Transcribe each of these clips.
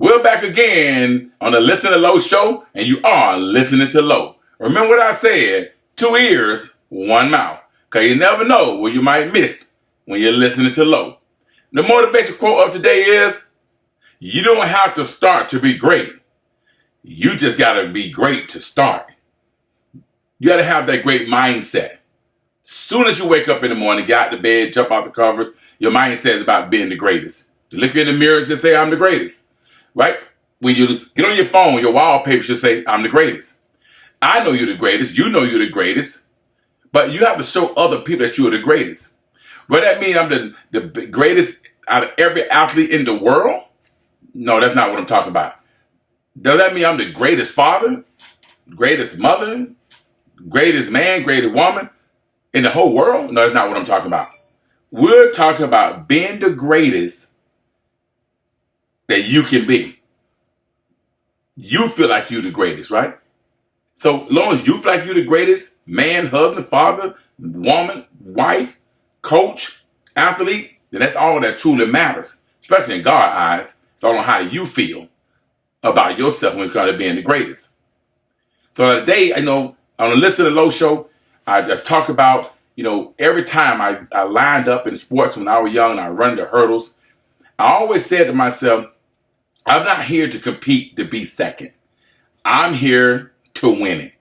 We're back again on the Listen to Low show, and you are listening to Low. Remember what I said, 2 ears, 1 mouth. Because you never know what you might miss when you're listening to Low. The motivation quote of today is, you don't have to start to be great. You just got to be great to start. You got to have that great mindset. Soon as you wake up in the morning, get out of bed, jump off the covers, your mindset is about being the greatest. You look in the mirror and say, I'm the greatest. Right? When you get on your phone, your wallpaper should say, I'm the greatest. I know you're the greatest. You know you're the greatest. But you have to show other people that you're the greatest. But that mean I'm the greatest out of every athlete in the world? No, that's not what I'm talking about. Does that mean I'm the greatest father, greatest mother, greatest man, greatest woman in the whole world? No, that's not what I'm talking about. We're talking about being the greatest that you can be. You feel like you're the greatest, right? So as long as you feel like you're the greatest man, husband, father, woman, wife, coach, athlete, then that's all that truly matters. Especially in God's eyes. It's all on how you feel about yourself when it comes to being the greatest. So today, on the Listen to Low show, I just talk about, every time I lined up in sports when I was young and I run the hurdles, I always said to myself, I'm not here to compete to be second. I'm here to win it,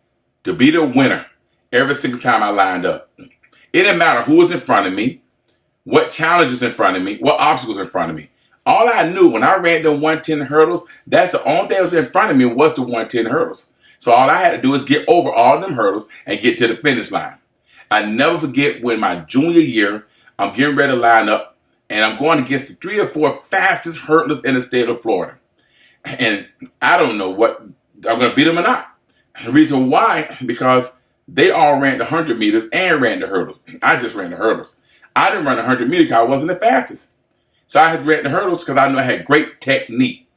to be the winner every single time I lined up. It didn't matter who was in front of me, what challenges in front of me, what obstacles in front of me. All I knew when I ran the 110 hurdles, that's the only thing that was in front of me was the 110 hurdles. So all I had to do is get over all them hurdles and get to the finish line. I never forget when my junior year, I'm getting ready to line up, and I'm going against the 3 or 4 fastest hurdlers in the state of Florida. And I don't know what I'm going to beat them or not. The reason why, because they all ran the 100 meters and ran the hurdles. I just ran the hurdles. I didn't run the 100 meters because I wasn't the fastest. So I had ran the hurdles because I knew I had great technique.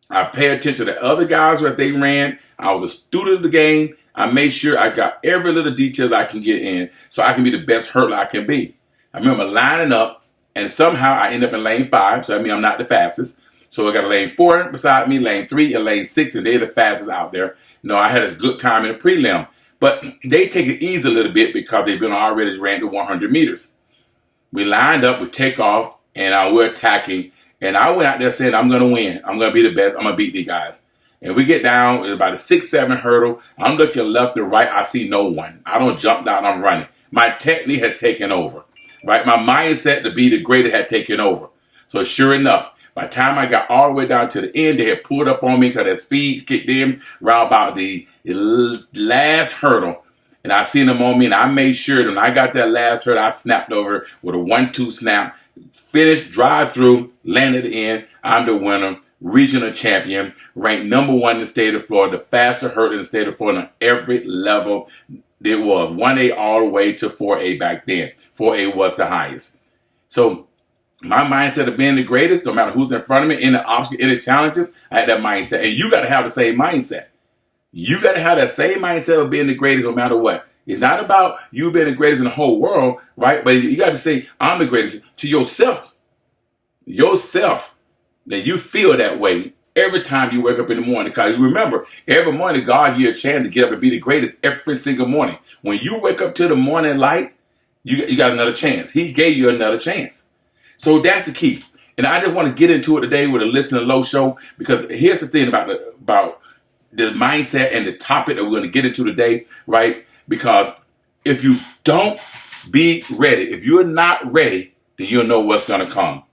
I paid attention to other guys as they ran. I was a student of the game. I made sure I got every little detail I can get in so I can be the best hurdler I can be. I remember lining up, and somehow I end up in lane 5, so I mean I'm not the fastest. So I got a lane 4 beside me, lane 3, and lane 6, and they're the fastest out there. I had a good time in the prelim. But they take it easy a little bit because they've been already ran the 100 meters. We lined up, we take off, and we're attacking. And I went out there saying, I'm going to win. I'm going to be the best. I'm going to beat these guys. And we get down, it's about a 6-7 hurdle. I'm looking left and right. I see no one. I don't jump down, I'm running. My technique has taken over. Right? My mindset to be the greatest had taken over. So sure enough, by the time I got all the way down to the end, they had pulled up on me because their speed kicked in around about the last hurdle. And I seen them on me, and I made sure that when I got that last hurdle, I snapped over with a 1-2 snap, finished, drive through, landed in. I'm the winner, regional champion, ranked number 1 in the state of Florida, the fastest hurdle in the state of Florida on every level. There was 1A all the way to 4A back then. 4A was the highest. So my mindset of being the greatest, no matter who's in front of me, any obstacle, any challenges, I had that mindset. And you got to have the same mindset. You got to have that same mindset of being the greatest no matter what. It's not about you being the greatest in the whole world, right? But you got to say, I'm the greatest to yourself. Yourself. That you feel that way every time you wake up in the morning. Because you remember, every morning God gives you a chance to get up and be the greatest every single morning. When you wake up to the morning light, you got another chance. He gave you another chance. So that's the key. And I just want to get into it today with a Listen to Low show, because here's the thing about the mindset and the topic that we're going to get into today, right? Because if you don't be ready, if you're not ready, then you'll know what's going to come.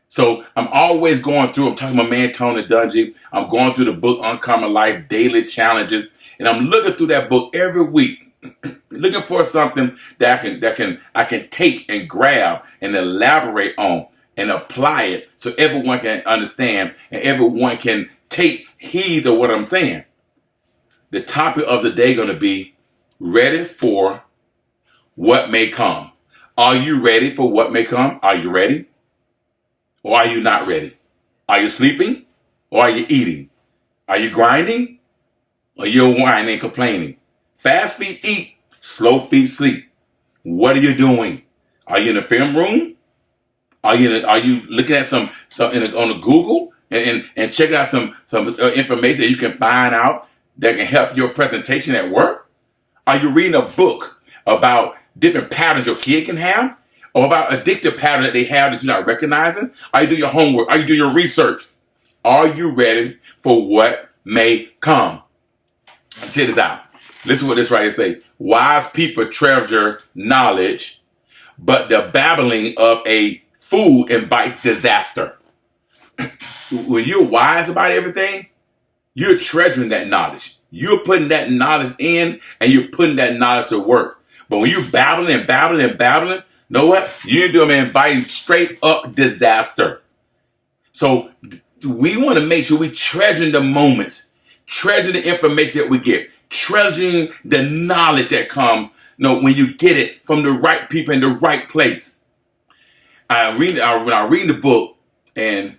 So I'm always going through, I'm talking about man Tony Dungy. I'm going through the book Uncommon Life, Daily Challenges, and I'm looking through that book every week, looking for something that I can take and grab and elaborate on and apply it so everyone can understand and everyone can take heed of what I'm saying. The topic of the day is going to be ready for what may come. Are you ready for what may come? Are you ready? Or are you not ready? Are you sleeping? Or are you eating? Are you grinding? Or you're whining and complaining? Fast feet eat, slow feet sleep. What are you doing? Are you in the film room? Are you looking at some on the Google and check out some information that you can find out that can help your presentation at work? Are you reading a book about different patterns your kid can have, or about addictive patterns that they have that you're not recognizing? Are you doing your homework? Are you doing your research? Are you ready for what may come? Check this out. Listen to what this right here say. Wise people treasure knowledge, but the babbling of a fool invites disaster. When you're wise about everything, you're treasuring that knowledge. You're putting that knowledge in, and you're putting that knowledge to work. But when you're babbling and babbling and babbling, know what? You're doing inviting straight up disaster. So we want to make sure we treasure the moments, treasure the information that we get, treasuring the knowledge that comes, when you get it from the right people in the right place. When I read the book, and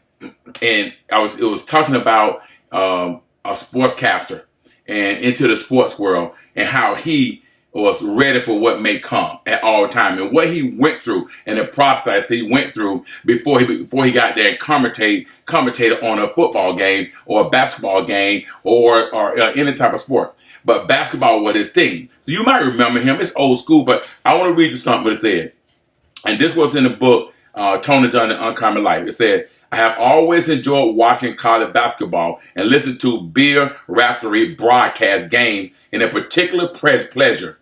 it was talking about a sportscaster and into the sports world, and how he was ready for what may come at all time, and what he went through and the process he went through before he got there and commentated on a football game or a basketball game or any type of sport. But basketball was his thing. So you might remember him. It's old school, but I want to read you something what it said. And this was in the book, Tony John, The Uncommon Life. It said, I have always enjoyed watching college basketball and listening to Bill Raftery broadcast games in a particular pleasure.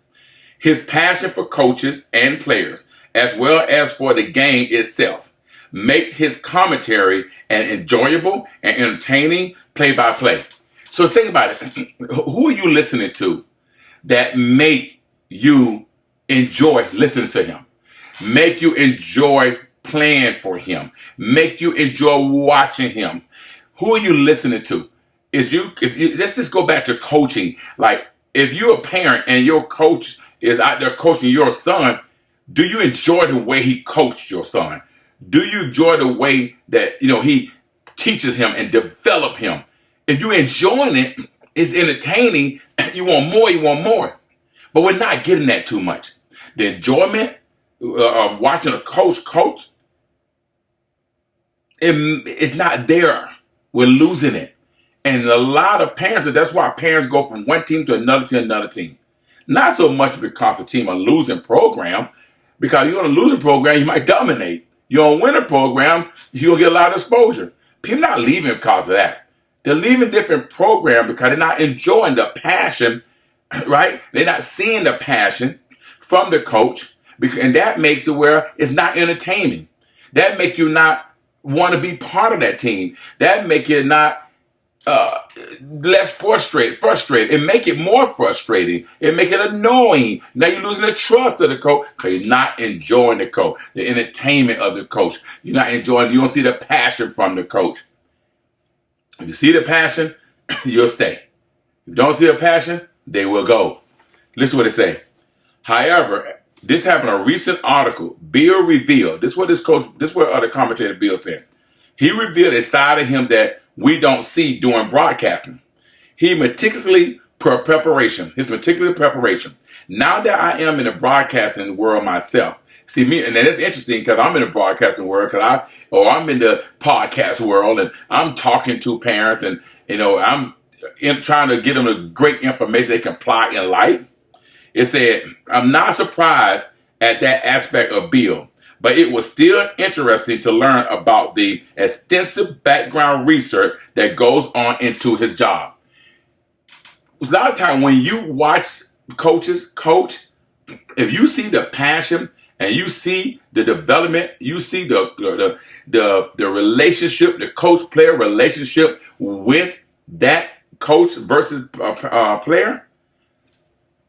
His passion for coaches and players, as well as for the game itself, makes his commentary an enjoyable and entertaining play-by-play. So think about it. Who are you listening to that make you enjoy listening to him? Make you enjoy playing for him, make you enjoy watching him? Who are you listening to? Let's just go back to coaching. Like, if you're a parent and your coach is out there coaching your son, do you enjoy the way he coached your son? Do you enjoy the way that he teaches him and develop him? If you're enjoying it, it's entertaining, you want more. But we're not getting that too much. The enjoyment of watching a coach, it's not there. We're losing it. And a lot of parents, that's why parents go from one team to another team. Not so much because the team are losing program, because you're going to lose a program, you might dominate. You're going to win a program, you'll get a lot of exposure. People not leaving because of that. They're leaving different programs because they're not enjoying the passion, right? They're not seeing the passion from the coach, and that makes it where it's not entertaining. That make you not want to be part of that team. That make you not less frustrated. It make it more frustrating. It make it annoying. Now you're losing the trust of the coach because you're not enjoying the coach, the entertainment of the coach. You're not enjoying. You don't see the passion from the coach. If you see the passion, you'll stay. If you don't see the passion, they will go. Listen to what it say. However, this happened in a recent article. Bill revealed. This is what the commentator Bill said. He revealed a side of him that we don't see during broadcasting. His meticulous preparation. Now that I am in the broadcasting world myself, see me, and that's interesting because I'm in the broadcasting world, I'm in the podcast world, and I'm talking to parents, and I'm trying to get them the great information they can apply in life. It said, I'm not surprised at that aspect of Bill, but it was still interesting to learn about the extensive background research that goes on into his job. A lot of time when you watch coaches coach, if you see the passion and you see the development, you see the relationship, the coach-player relationship with that coach versus player,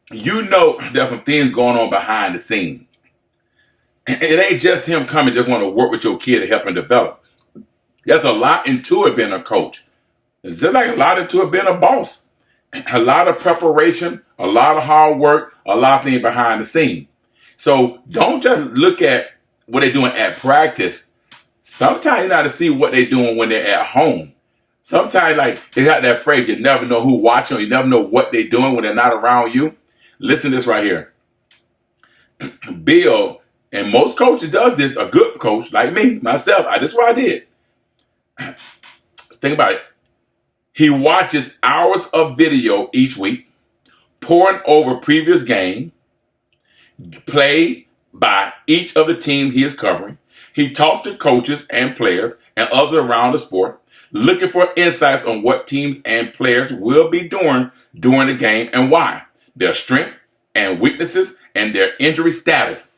there's some things going on behind the scene. It ain't just him coming just want to work with your kid to help him develop. There's a lot into it being a coach. It's just like a lot into it being a boss. A lot of preparation, a lot of hard work, a lot of things behind the scene. So don't just look at what they're doing at practice. Sometimes you got to see what they're doing when they're at home. Sometimes, like, they got that phrase, you never know who watching, you never know what they're doing when they're not around you. Listen to this right here. Bill, and most coaches does this, a good coach like me, myself, this is what I did. Think Think about it. He watches hours of video each week, pouring over previous game, played by each of the teams he is covering. He talked to coaches and players and others around the sport, looking for insights on what teams and players will be doing during the game and why, their strength and weaknesses and their injury status.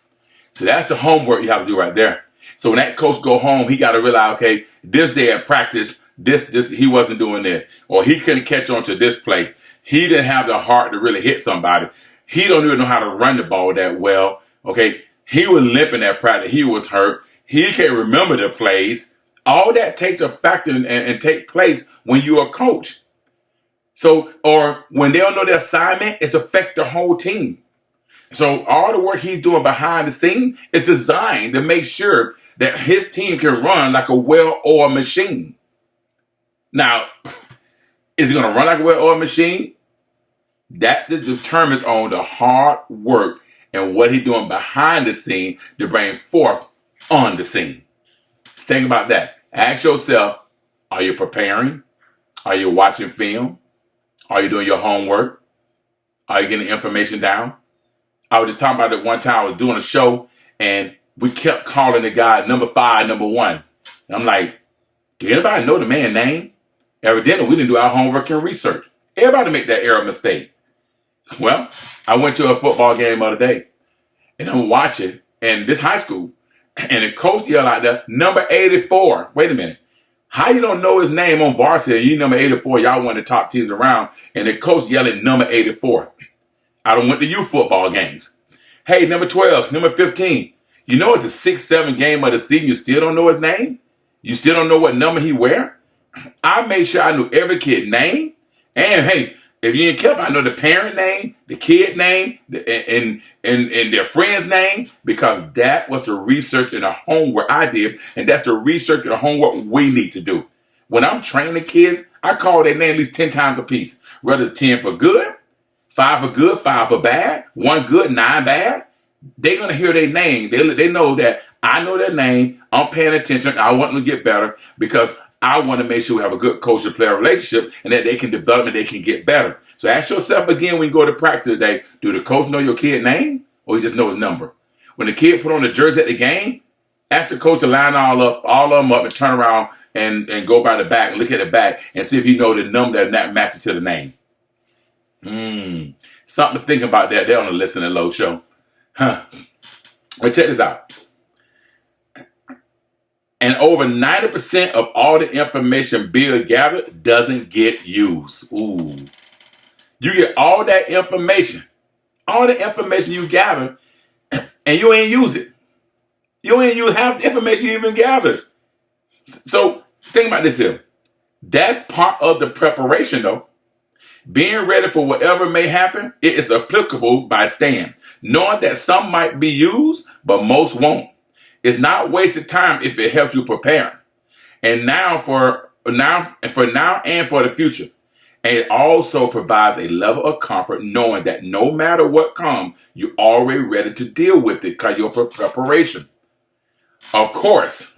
So that's the homework you have to do right there. So when that coach go home, he got to realize, okay, this day at practice, this he wasn't doing it, or he couldn't catch on to this play. He didn't have the heart to really hit somebody. He don't even know how to run the ball that well. Okay, he was limping at practice. He was hurt. He can't remember the plays. All that takes a factor and take place when you're a coach. So, or when they don't know their assignment, it affects the whole team. So all the work he's doing behind the scene is designed to make sure that his team can run like a well-oiled machine. Now, is it going to run like a well-oiled machine? That determines on the hard work and what he's doing behind the scene to bring forth on the scene. Think about that. Ask yourself, are you preparing? Are you watching film? Are you doing your homework? Are you getting information down? I was just talking about it one time. I was doing a show and we kept calling the guy number 5, number 1. And I'm like, do anybody know the man's name? Evidently, we didn't do our homework and research. Everybody make that error mistake. Well, I went to a football game the other day and I'm watching, and this high school, and the coach yelled out there, number 84. Wait a minute. How you don't know his name on varsity? You number 84, y'all one of the top teams around, and the coach yelling number 84. I done went to youth football games. Hey, number 12, number 15. You know it's a 6-7 game of the season. You still don't know his name? You still don't know what number he wear? I made sure I knew every kid name. And hey, if you ain't careful, I know the parent name, the kid name, and their friend's name, because that was the research and the homework I did, and that's the research and the homework we need to do. When I'm training kids, I call their name at least 10 times a piece. Whether it's 10 for good, 5 for good, 5 for bad, 1 good, 9 bad. They're going to hear their name. They know that I know their name. I'm paying attention. I want them to get better because I want to make sure we have a good coach and player relationship and that they can develop and they can get better. So ask yourself again when you go to practice today, do the coach know your kid's name or you just know his number? When the kid put on the jersey at the game, ask the coach to line all of them up and turn around and go by the back and look at the back and see if you know the number that matches to the name. Something to think about that. They're on the Listen and Low show. But check this out. And over 90% of all the information Bill gathered doesn't get used. Ooh. You get all that information. All the information you gather, and you ain't use it. You ain't use half the information you even gathered. So think about this here. That's part of the preparation though. Being ready for whatever may happen, it is applicable by staying. Knowing that some might be used, but most won't. It's not wasted time if it helps you prepare. And for now and for the future. And it also provides a level of comfort knowing that no matter what comes, you're already ready to deal with it because your preparation. Of course,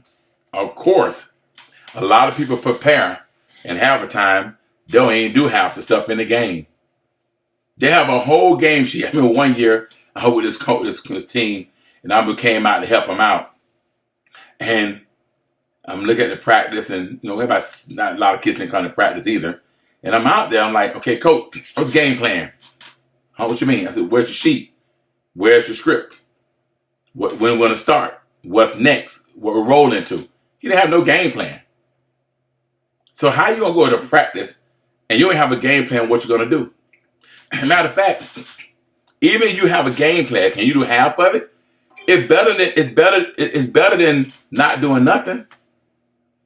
a lot of people prepare and half the time, they don't even do half the stuff in the game. They have a whole game sheet. I remember one year, I was with this coach, this team, and I came out to help them out. And I'm looking at the practice, and not a lot of kids didn't come to practice either. And I'm out there, I'm like, okay, coach, what's the game plan? What you mean? I said, where's your sheet? Where's your script? When we're going to start? What's next? What we're rolling to? He didn't have no game plan. So how you going to go to practice and you don't have a game plan what you're going to do? Matter of fact, even if you have a game plan, can you do half of it? It's better than not doing nothing.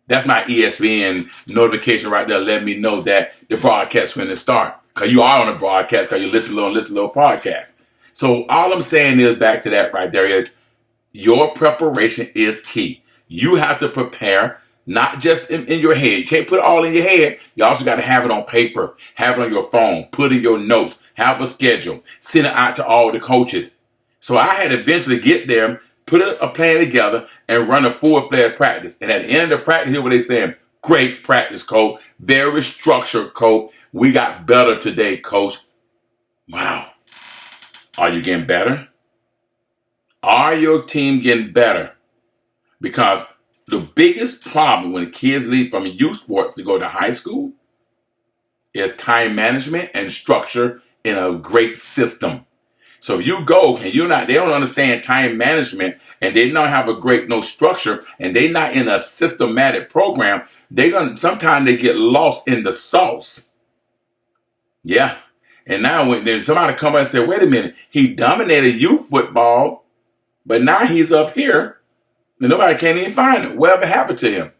That's my ESPN notification right there. Let me know that the broadcast is going to start. Because you are on the broadcast because you listen to little podcast. So all I'm saying is back to that right there is your preparation is key. You have to prepare not just in your head. You can't put it all in your head. You also got to have it on paper, have it on your phone, put in your notes, have a schedule, send it out to all the coaches. So I had to eventually get there, put a plan together, and run a full-fledged practice. And at the end of the practice, here's what they're saying. great practice, coach. Very structured, coach. We got better today, coach. Wow. Are you getting better? Are your team getting better? Because the biggest problem when the kids leave from youth sports to go to high school is time management and structure in a great system. So if you go and they don't understand time management and they don't have no structure and they're not in a systematic program, sometimes they get lost in the sauce. Yeah. And now when somebody come by and say, wait a minute, he dominated youth football, but now he's up here and nobody can't even find him. Whatever happened to him?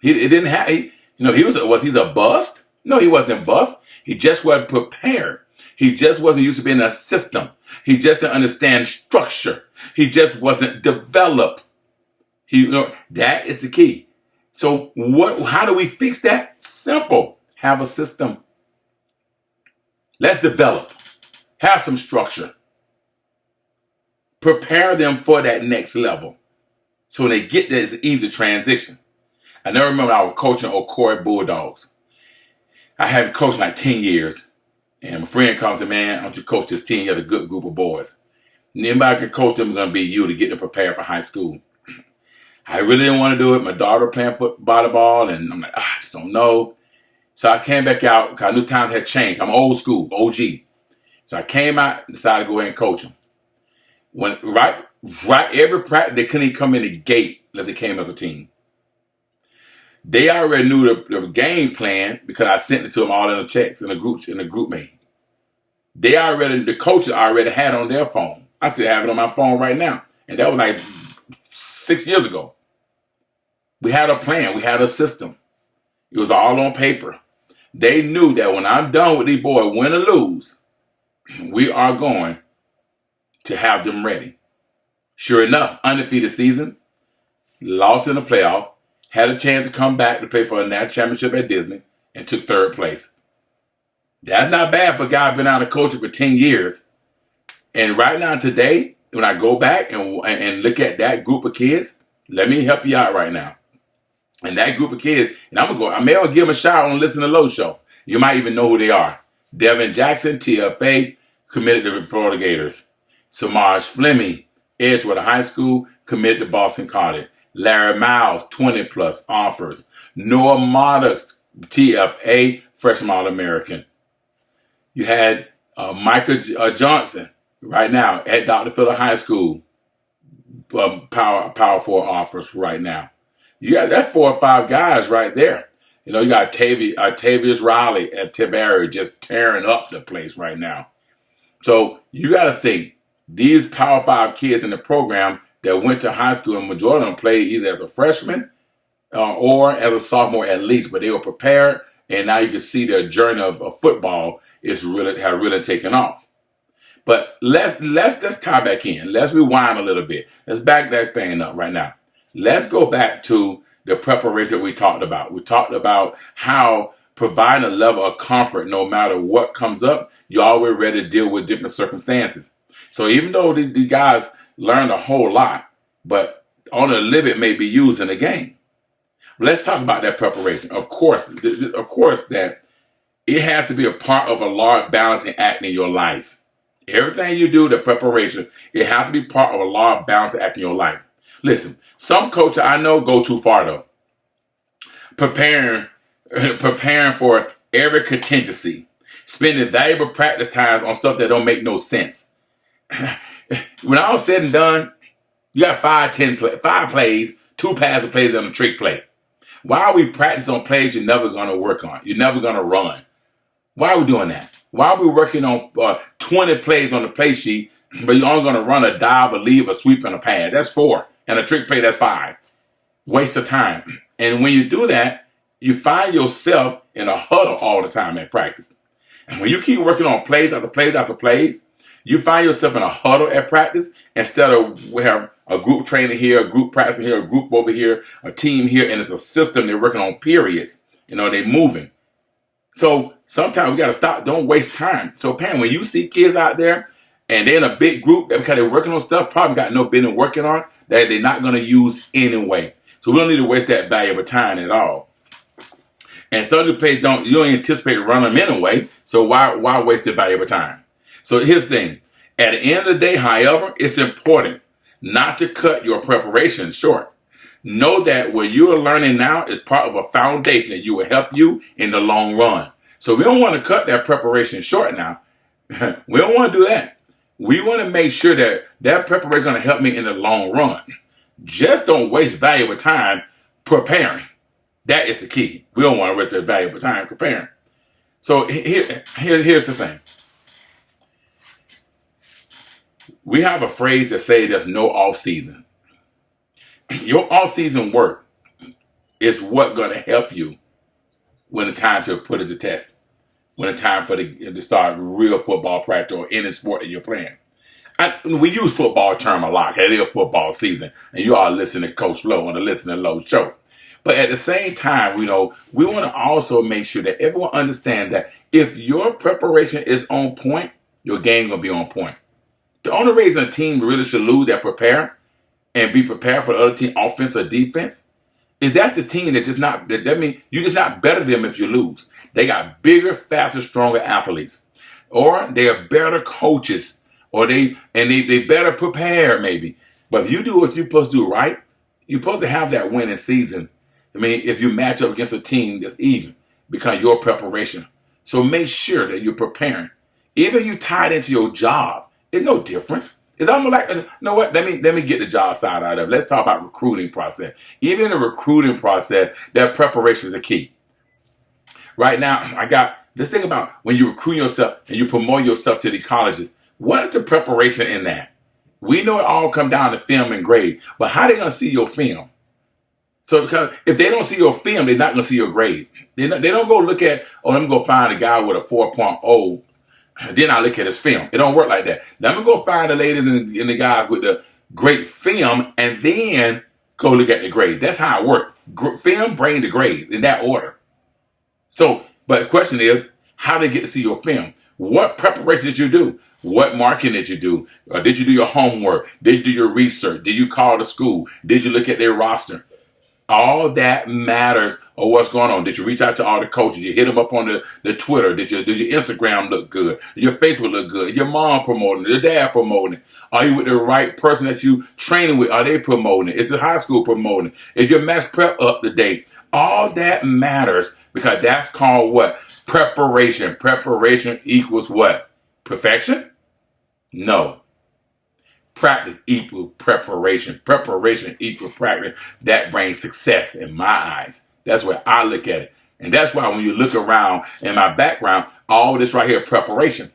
Was he a bust? No, he wasn't a bust. He just wasn't prepared. He just wasn't used to being in a system. He just didn't understand structure. He just wasn't developed. That is the key. So how do we fix that? Simple. Have a system. Let's develop. Have some structure. Prepare them for that next level. So when they get there, it's an easy transition. I never remember I was coaching Okori Bulldogs. I haven't coached like 10 years. And my friend comes to, man, I want you to coach this team. You have a good group of boys. And anybody can coach them is going to be you to get them prepared for high school. I really didn't want to do it. My daughter playing volleyball, and I'm like, I just don't know. So I came back out because I knew times had changed. I'm old school, OG. So I came out and decided to go ahead and coach them. When right every practice, they couldn't even come in the gate unless they came as a team. They already knew the game plan because I sent it to them all in a text in a group mate. The coaches already had it on their phone. I still have it on my phone right now. And that was like 6 years ago. We had a plan. We had a system. It was all on paper. They knew that when I'm done with these boys, win or lose, we are going to have them ready. Sure enough, undefeated season, lost in the playoff, had a chance to come back to play for a national championship at Disney, and took third place. That's not bad for a guy who's been out of coaching for 10 years. And right now, today, when I go back and look at that group of kids, let me help you out right now. And that group of kids, and I may give them a shout on Listen to Low Show. You might even know who they are. Devin Jackson, TFA, committed to the Florida Gators. Samaj Fleming, Edgewater High School, committed to Boston College. Larry Miles, 20 plus offers. Noah Modest, TFA, freshman All-American. You had Michael Johnson right now at Dr. Phillip High School. Power 4 offers right now. You got that 4 or 5 guys right there. You got Tavius Riley and Tiberi just tearing up the place right now. So you got to think, these Power 5 kids in the program that went to high school, and majority of them played either as a freshman or as a sophomore at least, but they were prepared, and now you can see their journey of football have really taken off. But let's tie back in. Let's rewind a little bit. Let's back that thing up right now. Let's go back to the preparation we talked about. We talked about how providing a level of comfort, no matter what comes up, you're always ready to deal with different circumstances. So even though these guys learned a whole lot, but only a little bit may be used in the game. Let's talk about that preparation. Of course, that it has to be a part of a large balancing act in your life. Everything you do, the preparation, it has to be part of a large balancing act in your life. Listen, some coaches I know go too far though. Preparing for every contingency, spending valuable practice times on stuff that don't make no sense. When all said and done, you got 5 plays, 2 passing plays, and a trick play. Why are we practicing on plays you're never going to work on? You're never going to run. Why are we doing that? Why are we working on 20 plays on the play sheet, but you're only going to run a dive, a leave, a sweep, and a pad? That's 4. And a trick play, that's 5. Waste of time. And when you do that, you find yourself in a huddle all the time at practice. And when you keep working on plays after plays after plays, you find yourself in a huddle at practice instead of we have a group training here, a group practicing here, a group over here, a team here, and it's a system they're working on periods. They're moving. So sometimes we got to stop. Don't waste time. So, Pam, when you see kids out there and they're in a big group because they're working on stuff, probably got no business working on that they're not going to use anyway. So we don't need to waste that valuable time at all. And some of the plays you don't anticipate running them anyway. So why waste the valuable time? So here's the thing. At the end of the day, however, it's important not to cut your preparation short. Know that what you are learning now is part of a foundation that will help you in the long run. So we don't want to cut that preparation short now. We don't want to do that. We want to make sure that that preparation is going to help me in the long run. Just don't waste valuable time preparing. That is the key. We don't want to waste that valuable time preparing. So here's the thing. We have a phrase that says there's no off season. Your off season work is what's going to help you when it's time to put it to test. When it's time for to start real football practice or any sport that you're playing. We use football term a lot. It is football season. And you all listen to Coach Lowe on the Listen to Lowe show. But at the same time, we want to also make sure that everyone understands that if your preparation is on point, your game going to be on point. The only reason a team really should lose that prepare and be prepared for the other team offense or defense is that the team that means you're just not better than them if you lose. They got bigger, faster, stronger athletes. Or they are better coaches. Or they better prepared maybe. But if you do what you're supposed to do right, you're supposed to have that winning season. I mean, if you match up against a team that's even because of your preparation. So make sure that you're preparing. Even if you tied into your job, it's no difference. It's almost like, you know what, let me get the job side out of it. Let's talk about recruiting process. Even in the recruiting process, that preparation is the key. Right now, let's think about when you recruit yourself and you promote yourself to the colleges. What is the preparation in that? We know it all come down to film and grade, but how are they going to see your film? So because if they don't see your film, they're not going to see your grade. They don't go look at, let me go find a guy with a 4.0. Then I look at his film. It don't work like that. Let me go find the ladies and the guys with the great film and then go look at the grade. That's how it works. Film, bring the grade in that order. So, but the question is, how they get to see your film? What preparation did you do? What marking did you do? Did you do your homework? Did you do your research? Did you call the school? Did you look at their roster? All that matters of what's going on. Did you reach out to all the coaches? You hit them up on the Twitter. Did your Instagram look good? Did your Facebook look good? Your mom promoting it? Your dad promoting it? Are you with the right person that you training with? Are they promoting it? Is the high school promoting it? Is your mass prep up to date? All that matters because that's called what? Preparation. Preparation equals what? Perfection? No. Practice equals preparation. Preparation equals practice. That brings success in my eyes. That's where I look at it. And that's why when you look around in my background, all this right here, preparation.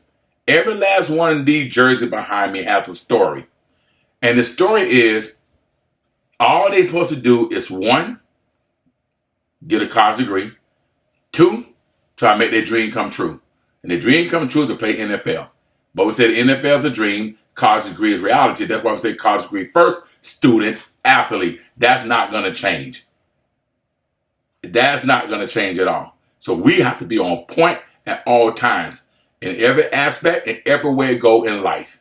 Every last one of these jerseys behind me has a story. And the story is, all they're supposed to do is 1, get a college degree. 2, try to make their dream come true. And their dream come true is to play NFL. But we said NFL is a dream. College degree is reality. That's why we say college degree first, student, athlete. That's not going to change. That's not going to change at all. So we have to be on point at all times in every aspect and every way it go in life.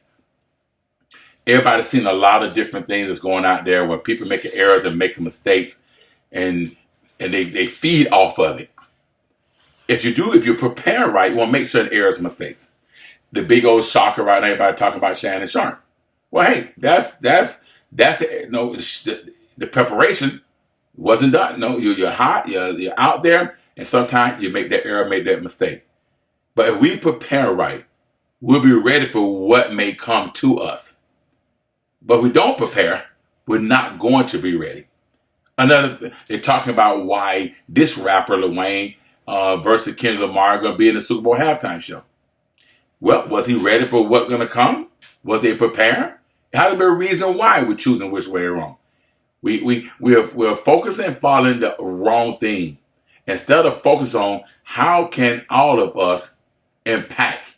Everybody's seen a lot of different things that's going out there where people making errors and making mistakes and they feed off of it. If you prepare right, you want to make certain errors and mistakes. The big old shocker right now, everybody talking about Shannon Sharp. Well, hey, that's the preparation wasn't done. No, you're hot, you're out there, and sometimes you make that error, make that mistake. But if we prepare right, we'll be ready for what may come to us. But if we don't prepare, we're not going to be ready. They're talking about why this rapper Lil Wayne versus Kendrick Lamar are going to be in the Super Bowl halftime show. Well, was he ready for what's going to come? Was they prepared? How to be a reason why we're choosing which way wrong. We're focusing and following the wrong thing instead of focus on how can all of us impact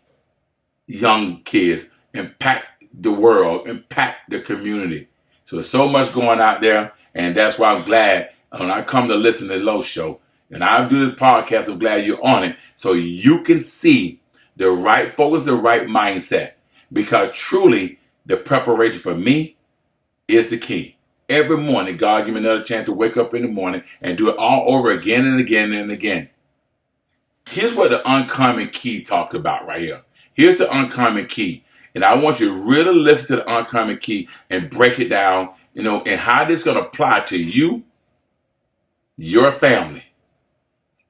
young kids, impact the world, impact the community. So there's so much going out there, and that's why I'm glad when I come to Listen to Low Show and I do this podcast, I'm glad you're on it so you can see the right focus, the right mindset. Because truly, the preparation for me is the key. Every morning, God give me another chance to wake up in the morning and do it all over again and again and again. Here's what the uncommon key talked about right here. Here's the uncommon key. And I want you to really listen to the uncommon key and break it down, and how this is going to apply to you, your family,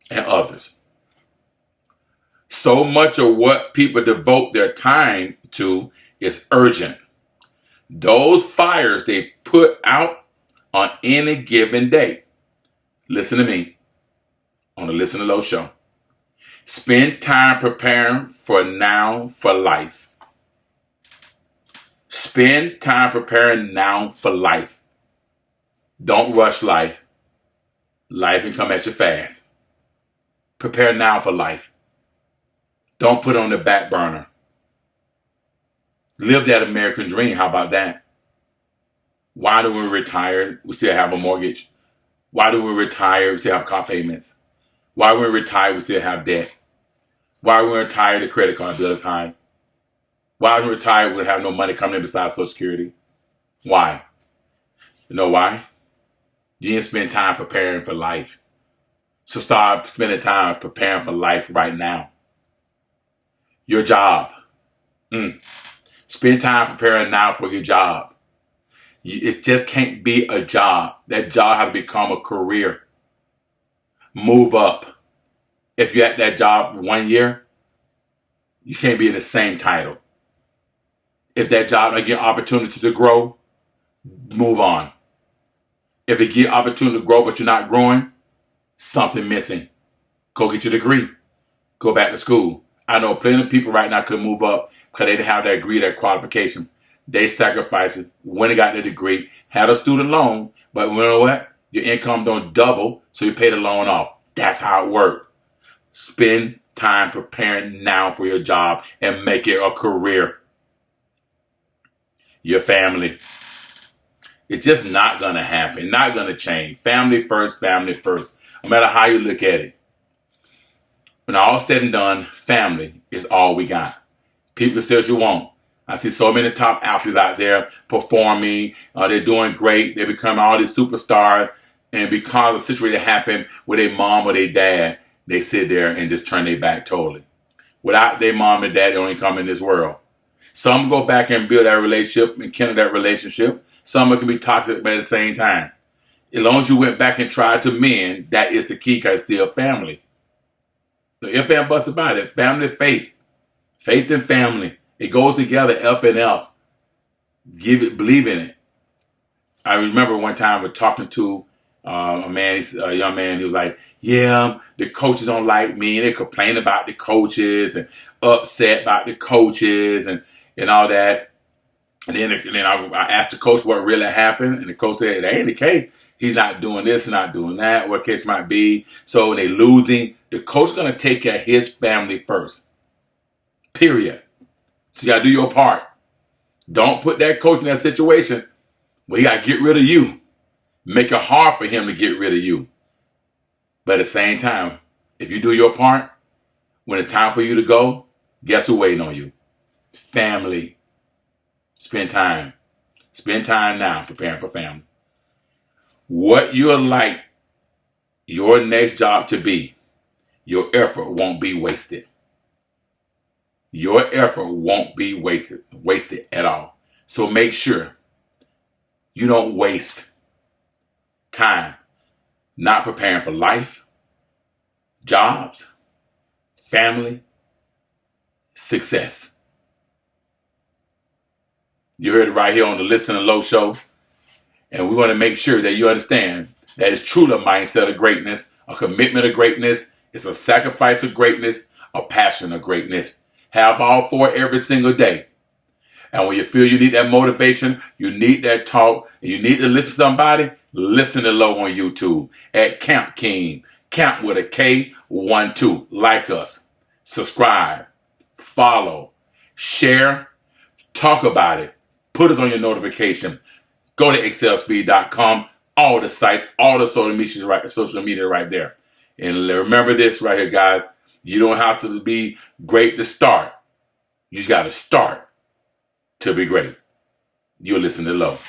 and others. So much of what people devote their time to is urgent. Those fires they put out on any given day. Listen to me on the Listen to Low show. Spend time preparing for now for life. Spend time preparing now for life. Don't rush life. Life can come at you fast. Prepare now for life. Don't put it on the back burner. Live that American dream. How about that? Why do we retire? We still have a mortgage. Why do we retire? We still have car payments. Why we retire? We still have debt. Why we retire? The credit card bill is high. Why we retire? We have no money coming in besides Social Security. Why? You know why? You didn't spend time preparing for life. So start spending time preparing for life right now. Your job. Spend time preparing now for your job. It just can't be a job. That job has to become a career. Move up. If you're at that job 1 year, you can't be in the same title. If that job don't get opportunity to grow, move on. If it get opportunity to grow but you're not growing, something missing. Go get your degree. Go back to school. I know plenty of people right now could move up because they didn't have that degree, that qualification. They sacrificed it, went and got their degree, had a student loan, but you know what? Your income don't double, so you pay the loan off. That's how it works. Spend time preparing now for your job and make it a career. Your family. It's just not going to happen. Not going to change. Family first, family first. No matter how you look at it. When all said and done, family is all we got. People say what you want. I see so many top athletes out there performing. They're doing great. They become all these superstars. And because of the situation that happened with their mom or their dad, they sit there and just turn their back totally. Without their mom and dad, they don't even come in this world. Some go back and build that relationship and kindle that relationship. Some can be toxic, but at the same time. As long as you went back and tried to mend, that is the key because it's still family. So if and buts about it, family, faith. Faith and family. It goes together, F and F. Believe in it. I remember one time we're talking to a young man. He was like, yeah, the coaches don't like me. And they complain about the coaches and upset about the coaches and all that. And then I asked the coach what really happened. And the coach said, that ain't the case. He's not doing this, not doing that, what case might be. So when they're losing, the coach is going to take care of his family first. Period. So you got to do your part. Don't put that coach in that situation where he got to get rid of you. Make it hard for him to get rid of you. But at the same time, if you do your part, when it's time for you to go, guess who's waiting on you? Family. Spend time. Spend time now preparing for family. What you'll like your next job to be, your effort won't be wasted. Your effort won't be wasted at all. So make sure you don't waste time not preparing for life, jobs, family, success. You heard it right here on the Listen to Low show. And we want to make sure that you understand that it's truly a mindset of greatness, a commitment of greatness. It's a sacrifice of greatness, a passion of greatness. Have all four every single day. And when you feel you need that motivation, you need that talk, and you need to listen to somebody, listen to Low on YouTube at Camp King. Camp with a K12. Like us. Subscribe. Follow. Share. Talk about it. Put us on your notification. Go to excelspeed.com. All the sites, all the social media right there. And remember this right here, guys. You don't have to be great to start. You just got to start to be great. You'll listen to Low.